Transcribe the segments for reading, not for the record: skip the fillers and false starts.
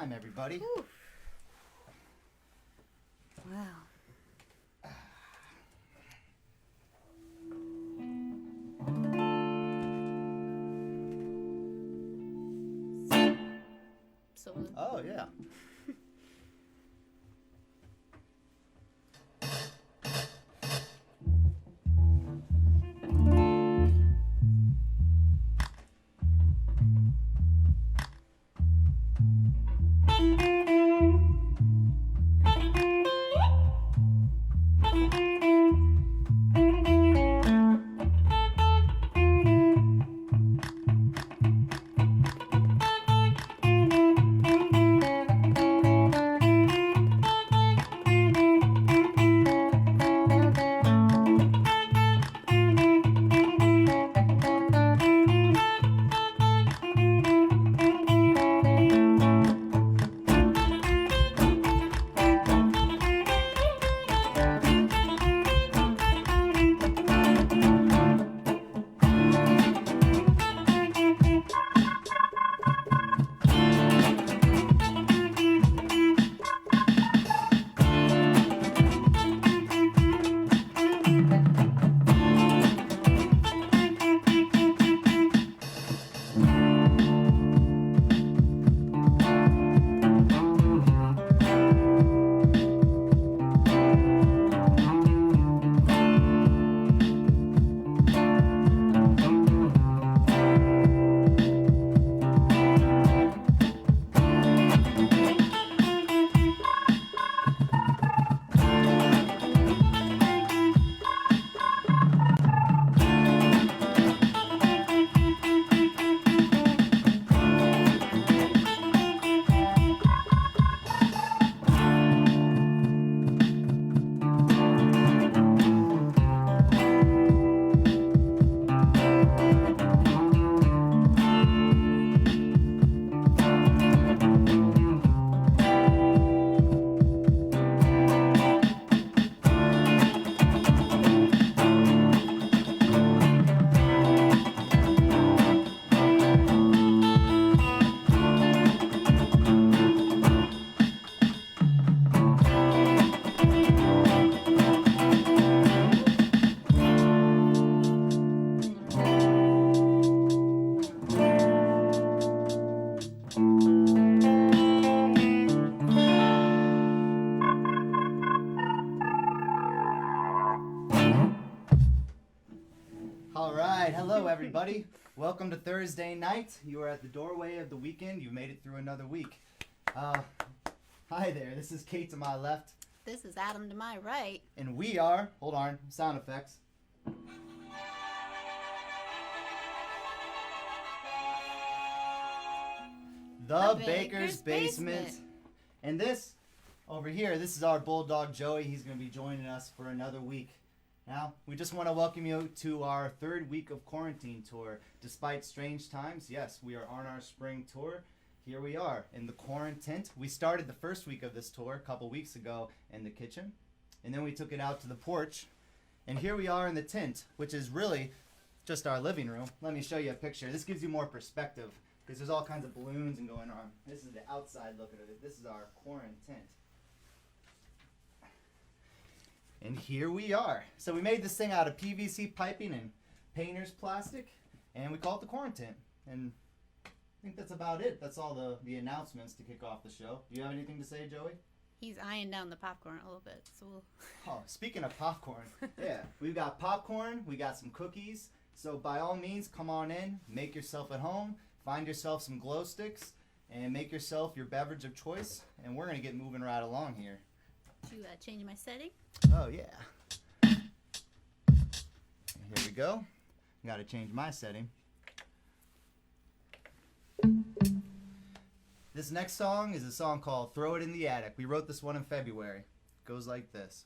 time, everybody. Whew. Wow. So. Oh, yeah. All right, hello everybody. Welcome to Thursday night. You are at the doorway of the weekend. You made it through another week. Hi there, this is Kate to my left. This is Adam to my right. And we are, hold on, sound effects. The Baker's Basement. And this, over here, this is our bulldog Joey. He's going to be joining us for another week. Now, we just want to welcome you to our third week of quarantine tour. Despite strange times, yes, we are on our spring tour. Here we are in the quarantine. We started the first week of this tour a couple weeks ago in the kitchen, and then we took it out to the porch. And here we are in the tent, which is really just our living room. Let me show you a picture. This gives you more perspective because there's all kinds of balloons and going on. This is the outside look at it. This is our quarantine. And here we are. So we made this thing out of PVC piping and painter's plastic, and we call it the quarantine. And I think that's about it. That's all the announcements to kick off the show. Do you have anything to say, Joey? He's eyeing down the popcorn a little bit. So Oh, speaking of popcorn, yeah, we've got popcorn, we got some cookies. So by all means, come on in, make yourself at home, find yourself some glow sticks, and make yourself your beverage of choice. And we're going to get moving right along here. to change my setting. Oh, yeah. Here we go. Got to change my setting. This next song is a song called Throw It in the Attic. We wrote this one in February. It goes like this.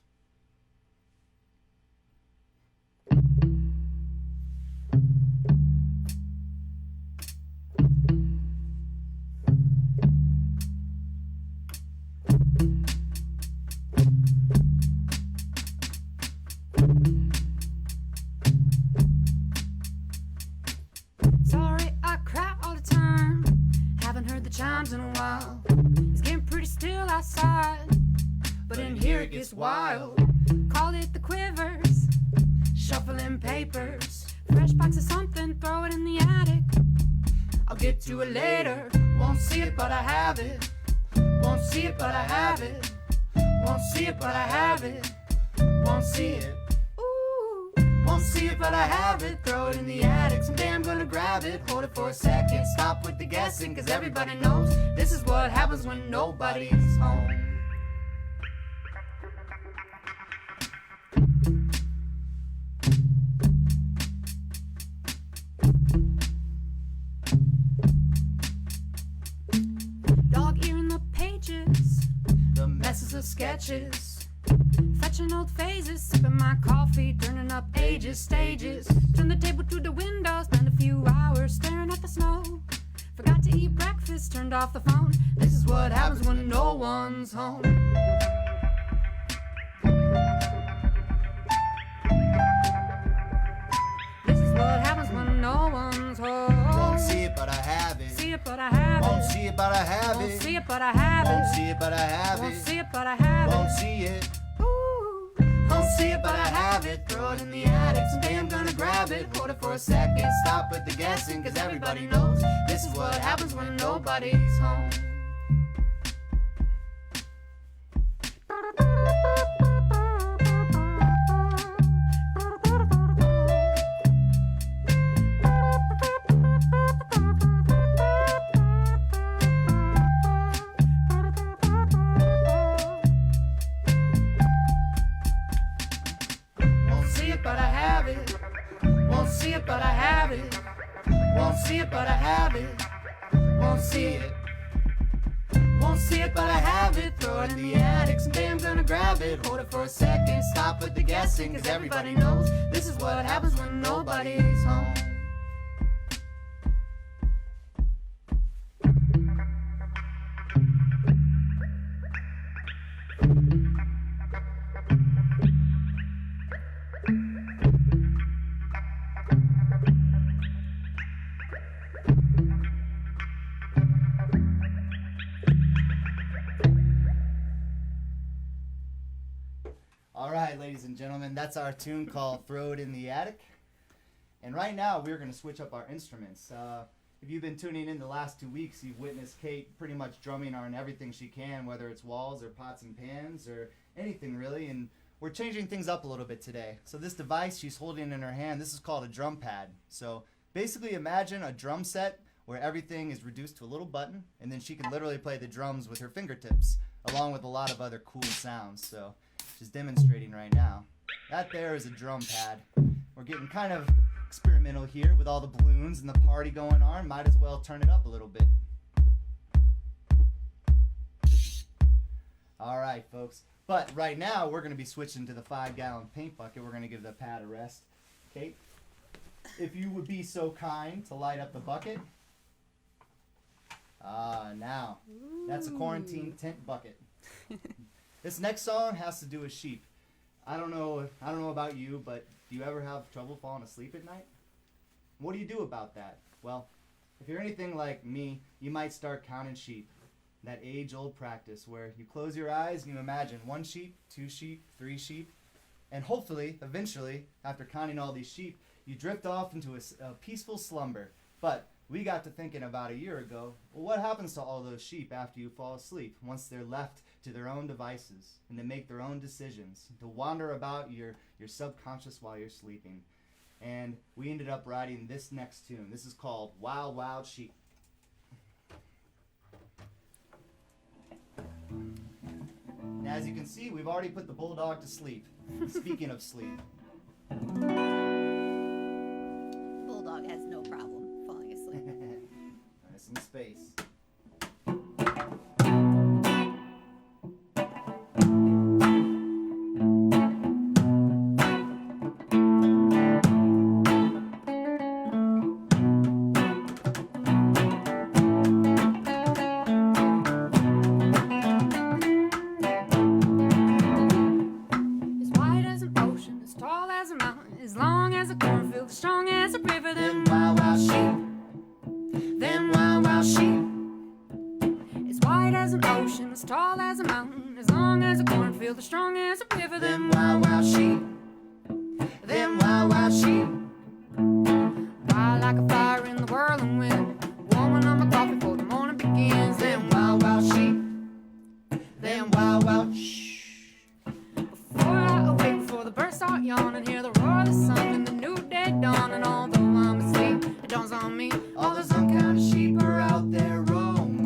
Sorry, I cry all the time. Haven't heard the chimes in a while. gets wild. Call it the quivers, shuffling papers. Fresh box of something, throw it in the attic. I'll get to it later. Won't see it, but I have it. Won't see it, but I have it. Won't see it, but I have it. Won't see it. Ooh. Won't see it, but I have it. Throw it in the attic. Someday I'm gonna grab it. Hold it for a second. Stop with the guessing, cause everybody knows this is what happens when nobody's home. Dog ear in the pages, The messes of sketches, fetching old phases, sipping my coffee, turning up ages, stages. Turn the table to the window, spend a few hours staring at the snow. Forgot to eat breakfast, turned off the phone. This is what happens when no one's home. This is what happens when no one's home. Won't see it, but I have it. See it, but I have it. Won't see it, but I have Won't it. see it, but I have Won't it. see it, but I have Won't it. see it, but I have Won't it. see it. Ooh. Won't see it, but I have it. Throw it in the attic. Someday I'm gonna grab it. Hold it for a second. Stop with the guessing, cause everybody knows this is what happens when nobody's home. Won't see it, but I have it. Won't see it, but I have it. Won't see it, but I have it. Won't see it. Won't see it, but I have it. Throw it in the attic. Someday I'm gonna grab it. Hold it for a second. Stop with the guessing, cause everybody knows this is what happens when nobody's home. All right, ladies and gentlemen, that's our tune called Throw It in the Attic. And right now, we're going to switch up our instruments. If you've been tuning in the last 2 weeks, you've witnessed Kate pretty much drumming on everything she can, whether it's walls or pots and pans or anything really. And we're changing things up a little bit today. So this device she's holding in her hand, this is called a drum pad. So basically imagine a drum set where everything is reduced to a little button, and then she can literally play the drums with her fingertips, along with a lot of other cool sounds. So she's demonstrating right now. That there is a drum pad. We're getting kind of experimental here with all the balloons and the party going on. Might as well turn it up a little bit. All right, folks. But right now, we're going to be switching to the 5-gallon paint bucket. We're going to give the pad a rest. Kate, if you would be so kind to light up the bucket. Now. That's a quarantine tent bucket. This next song has to do with sheep. I don't know about you, but do you ever have trouble falling asleep at night? What do you do about that? Well, if you're anything like me, you might start counting sheep. That age-old practice where you close your eyes and you imagine 1 sheep, 2 sheep, 3 sheep, and hopefully, eventually, after counting all these sheep, you drift off into a peaceful slumber. But we got to thinking about a year ago, well, what happens to all those sheep after you fall asleep, once they're left to their own devices and to make their own decisions, to wander about your subconscious while you're sleeping? And we ended up writing this next tune. This is called Wild Wild Sheep. And as you can see, we've already put the bulldog to sleep. Speaking of sleep. Bulldog has no problem falling asleep. Nice some space. As wide as an ocean, as tall as a mountain, as long as a cornfield, as strong as a river. Them wild, wild sheep. Them wild, wild sheep. the strong as a river. Them wild, wild sheep. Them wild, wild sheep. Wild like a fire in the whirling wind, warming up my coffee before the morning begins. Them wild, wild sheep. Them wild, wild shh. Before I awake, before the birds start yawning, hear the roar of the sun and the new day dawn. And although I'm asleep, it dawns on me, All those uncounted sheep are out there roaming.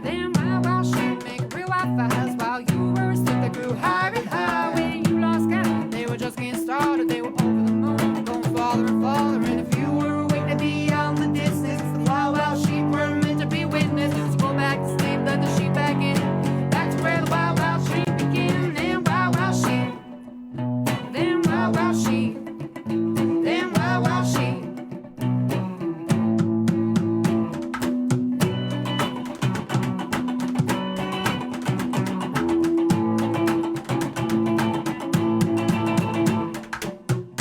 them wild, wild sheep make real wild fires. While you were asleep, they grew higher and higher. When you lost count, they were just getting started. They were over the moon, going farther and farther. And if you were awake, they'd be out in the distance. The wild, wild sheep were meant to be witnessed. So go back to sleep, let the sheep back in. Back to where the wild, wild sheep begin. Them wild, wild sheep. Them wild, wild sheep. Them wild, wild sheep.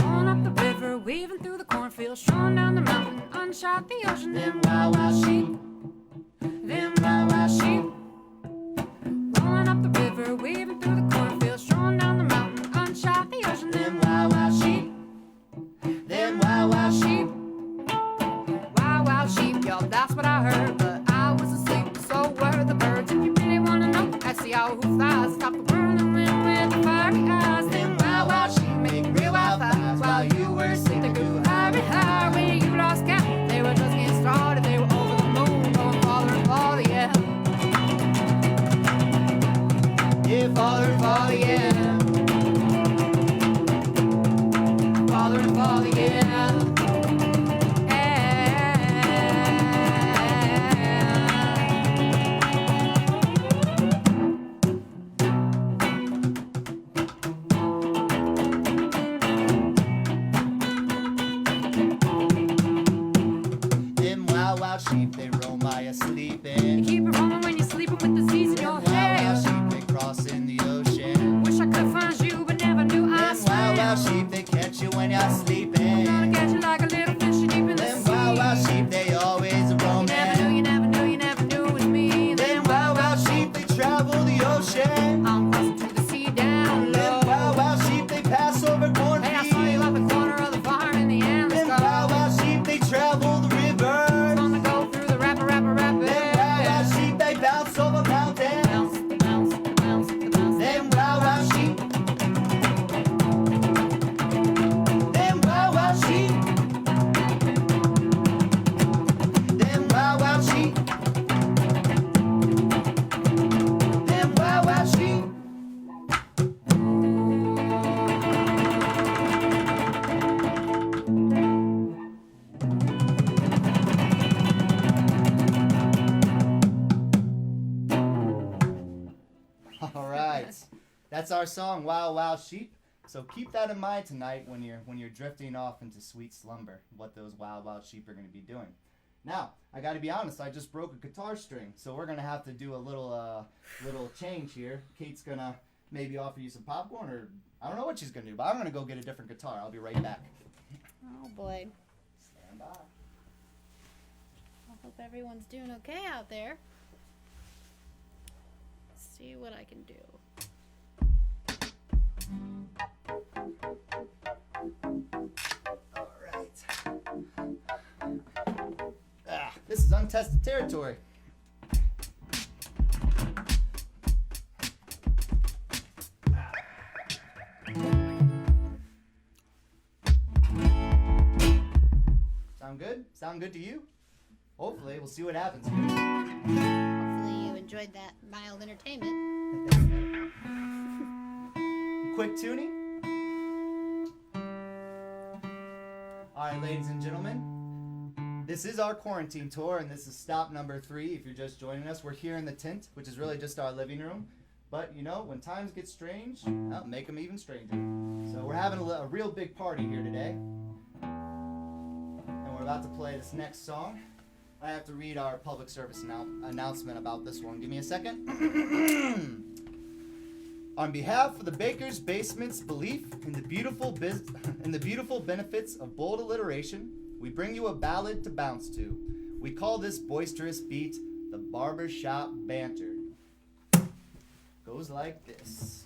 On up the river, weaving through the cornfield, strolling down the mountain, unshot the ocean. Them wild, wild sheep. Them wild, wild sheep. Rolling up the river, weaving through the cornfield, strolling down the mountain, unshot the ocean. Them wild, wild sheep. Them wild, wild sheep. Wild, wild sheep, y'all, that's what I heard. But I was asleep, so were the birds. If you really wanna know, that's the owl who flies. Stop the whirling wind with the fiery eyes. Them wild, wild sheep make real wild fires. While you were asleep, they grew higher and higher. When you lost count, they were just getting started. They were over the moon, going farther and farther, yeah. Yeah, farther and farther, yeah. Farther and farther, yeah. Them wild, wild sheep, they roam while you're sleeping. Keep it rolling when you're sleeping with the seas in your Wild, wild hair. sheep, they cross in the ocean. Wish I could find you, but never knew I Them wild, wild swam. sheep, they catch you when you're Gonna sleeping. catch you like a little fish deep in the Them sea. wild, wild sheep, they always You never knew, roaming. you never knew, you never knew it was me. Them wild, wild sheep, they travel the ocean. I'm crossing to the sea down Them low. wild, wild sheep, they pass over Hey, I saw you cornfields. at the corner of the fire in the endless Them wild, go. wild sheep, they travel the rivers. Gonna go through the rapper, rapper, rapper. Them wild, wild sheep, they bounce over mountains. Bounce, bounce, bounce, bounce. Them wild, wild sheep. Them wild, wild sheep. Them wild, wild sheep. Them wild, wild sheep. All right, that's our song, "Wild Wild Sheep." So keep that in mind tonight when you're drifting off into sweet slumber. What those wild wild sheep are going to be doing. Now, I got to be honest. I just broke a guitar string, so we're gonna have to do a little change here. Kate's gonna maybe offer you some popcorn, or I don't know what she's gonna do, but I'm gonna go get a different guitar. I'll be right back. Oh boy. Stand by. I hope everyone's doing okay out there. See what I can do. All right. This is untested territory. Sound good? Sound good to you? Hopefully, we'll see what happens here. Hopefully you enjoyed that mild entertainment. Quick tuning. All right, ladies and gentlemen, this is our quarantine tour, and this is stop number 3. If you're just joining us, we're here in the tent, which is really just our living room. But, you know, when times get strange, make them even stranger. So we're having a real big party here today. And we're about to play this next song. I have to read our public service announcement about this one. Give me a second. On behalf of the Baker's Basement's belief in the beautiful benefits of bold alliteration, we bring you a ballad to bounce to. We call this boisterous beat the Barbershop Banter. Go goes like this.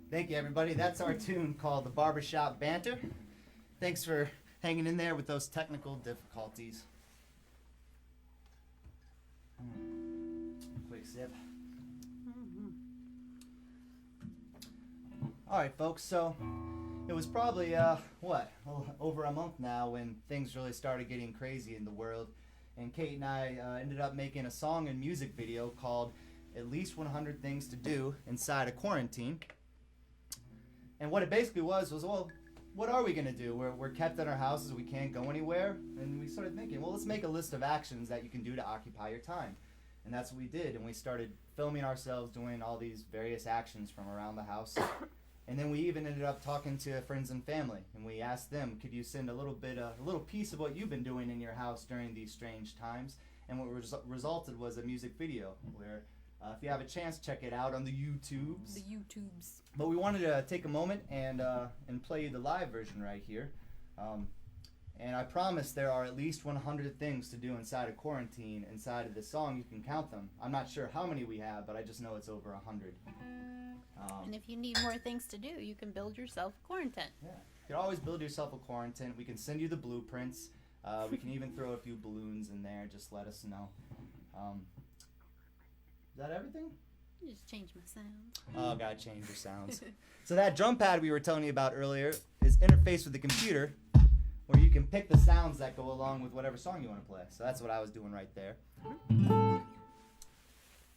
Thank you, everybody. That's our tune called the Barbershop Banter. Thanks for hanging in there with those technical difficulties. Quick sip. All right, folks. So it was probably over a month now when things really started getting crazy in the world, and Kate and I ended up making a song and music video called "At Least 100 Things to Do Inside of Quarantine." And what it basically was, well, what are we going to do? We're kept in our houses, we can't go anywhere, and we started thinking, well, let's make a list of actions that you can do to occupy your time. And that's what we did, and we started filming ourselves doing all these various actions from around the house. And then we even ended up talking to friends and family, and we asked them, could you send a little piece of what you've been doing in your house during these strange times? And what resulted was a music video where if you have a chance, check it out on the YouTubes. The YouTubes. But we wanted to take a moment and play you the live version right here. And I promise there are at least 100 things to do inside of quarantine. Inside of this song, you can count them. I'm not sure how many we have, but I just know it's over 100. And if you need more things to do, you can build yourself a quarantine. Yeah, you can always build yourself a quarantine. We can send you the blueprints. We can even throw a few balloons in there. Just let us know. Is that everything? You just change my sound. Oh, gotta change your sounds. So that drum pad we were telling you about earlier is interfaced with the computer, where you can pick the sounds that go along with whatever song you want to play. So that's what I was doing right there.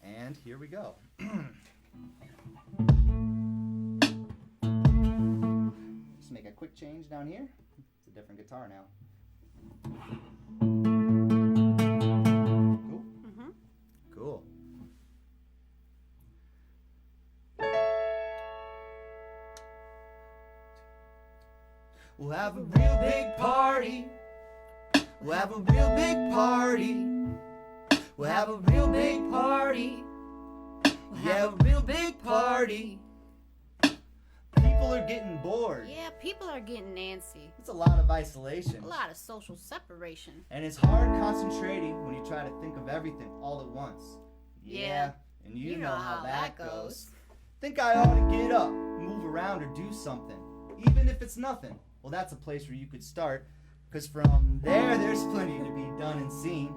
And here we go. Just make a quick change down here. It's a different guitar now. Cool? Mm-hmm. Cool. We'll have a real big party. We'll have a real big party. We'll have a real big party. Yeah, a real big party. People People are getting bored. Yeah, people are getting antsy. It's a lot of isolation. A lot of social separation. And it's hard concentrating when you try to think of everything all at once. Yeah. And you know how that goes. goes. Think I ought to get up, move around, or do something. Even if it's nothing. Well, that's a place where you could start. Because from there's plenty to be done and seen.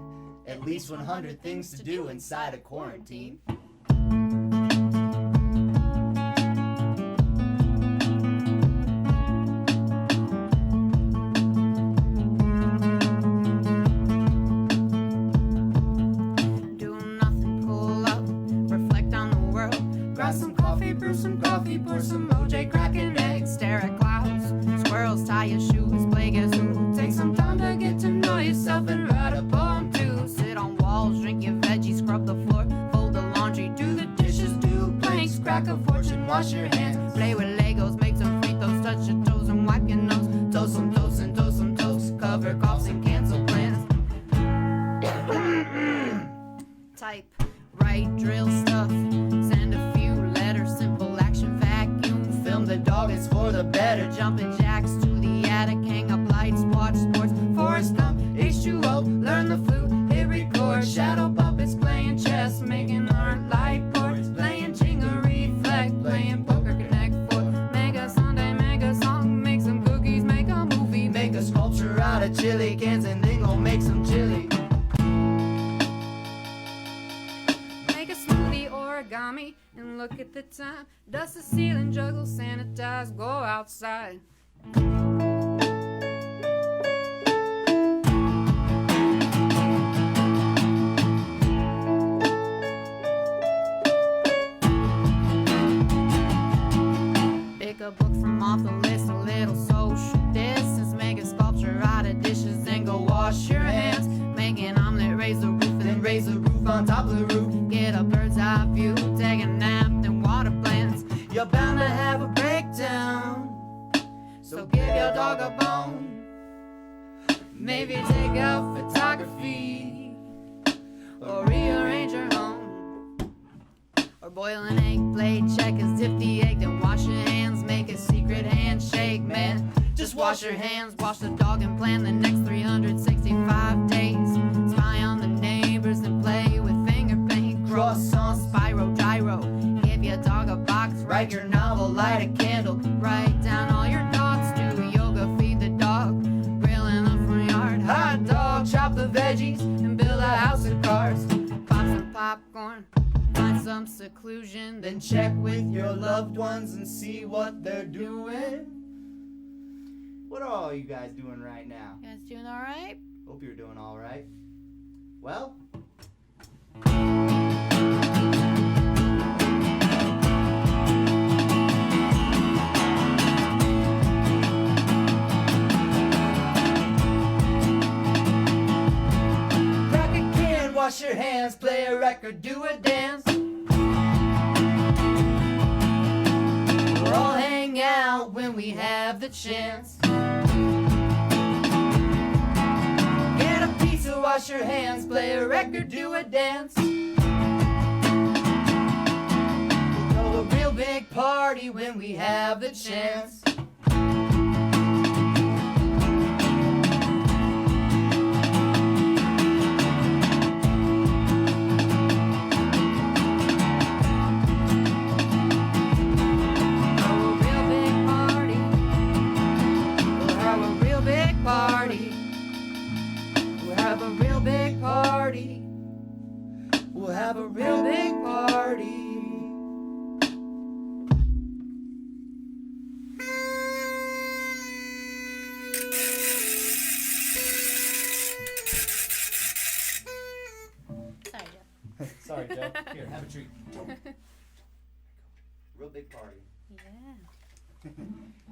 At least 100 things to do inside of quarantine. Pour some OJ, crack an egg, stare at clouds. Squirrels, tie your shoes, play guess who. Take some time to get to know yourself and write a poem too. Sit on walls, drink your veggies, scrub the floor, fold the laundry, do the dishes, do planks, crack a fortune, wash your hands, play with Legos, make some free throws, touch your toes and wipe your nose. Toast some toast and toast some toast, cover coughs and cancel plans. Type, write, drill stuff, send a few letters, simple action, vacuum, film the dog, it's for the better, jumping jacks to the attic, hang up lights, watch sports, Forrest Gump, H2O, learn the flute, hit record, shadow puppets, playing chess, making art, light boards, playing Jenga, reflect, playing poker, connect four, mega Sunday, mega song, make some cookies, make a movie, make a sculpture out of chili cans, and then go make some chili. Origami and look at the time. Dust the ceiling, juggle, sanitize, go outside. Pick a book from off the list, a little social distance. Make a sculpture out of dishes and go wash your hands. Make an omelet, raise the roof, and then raise the roof on top of the roof. Get a bird's eye view, take a nap, then water plants. You're bound to have a breakdown, so give your dog a bone. Maybe take out photography, or rearrange your home. Or boil an egg, play checkers, dip the egg, then wash your hands. Make a secret handshake, man. Just wash your hands, wash the dog, and plan the next 365 days. Spy on the neighbors and play with finger paint. Croissant, Spyro, gyro. Give your dog a box, write your novel, light a candle. Write down all your thoughts, do yoga, feed the dog. Grill in the front yard, hot dog, chop the veggies, and build a house of cards. Pop some popcorn, find some seclusion, then check with your loved ones and see what they're doing. What are all you guys doing right now? You guys doing all right? Hope you're doing all right. Well, crack a can, wash your hands, play a record, do a dance. We'll all hang out when we have the chance. Get a pizza, wash your hands, play a record, do a dance. We'll throw a real big party when we have the chance. We'll have a real big party. Sorry, Joe. sorry, Joe. Here, have a treat. Real big party. Yeah.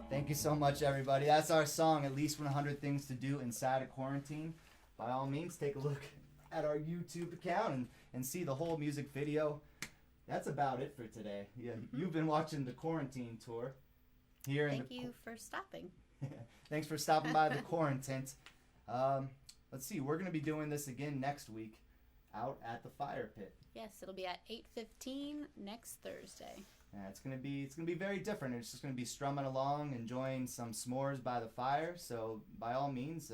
Thank you so much, everybody. That's our song, At Least 100 Things to Do Inside of Quarantine. By all means, take a look at our YouTube account and see the whole music video. That's about it for today. Yeah, you've been watching the quarantine tour here. Thank you for stopping. Thanks for stopping by the quarantine. Let's see, we're going to be doing this again next week out at the fire pit. Yes, it'll be at 8:15 next Thursday. It's gonna be very different. It's just gonna be strumming along, enjoying some s'mores by the fire. So by all means,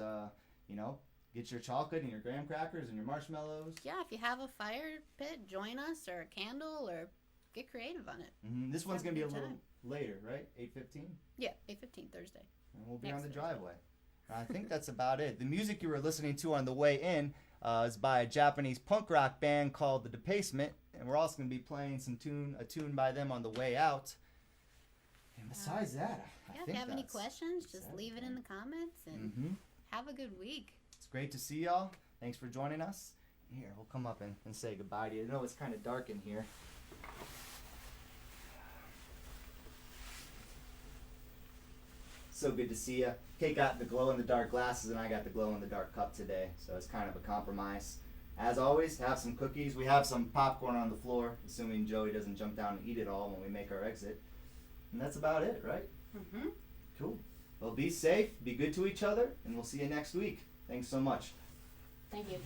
get your chocolate and your graham crackers and your marshmallows. Yeah, if you have a fire pit, join us, or a candle, or get creative on it. This one's gonna be a little later, right? 8:15. Yeah, 8:15 Thursday. And we'll be Next on the Thursday. driveway. I think that's about it. The music you were listening to on the way in is by a Japanese punk rock band called The Debasement, and we're also going to be playing a tune by them on the way out. And besides that, I If think you have any that's questions, just leave it in the comments, and have a good week. It's great to see y'all. Thanks for joining us. Here, we'll come up and say goodbye to you. I know it's kind of dark in here. So good to see you. Kate got the glow-in-the-dark glasses, and I got the glow-in-the-dark cup today, so it's kind of a compromise. As always, have some cookies. We have some popcorn on the floor, assuming Joey doesn't jump down and eat it all when we make our exit. And that's about it, right? Mm-hmm. Cool. Well, be safe, be good to each other, and we'll see you next week. Thanks so much. Thank you.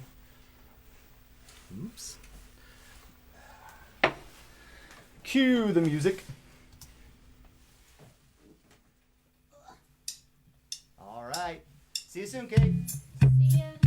Oops. Cue the music. All right. See you soon, Kate. See ya.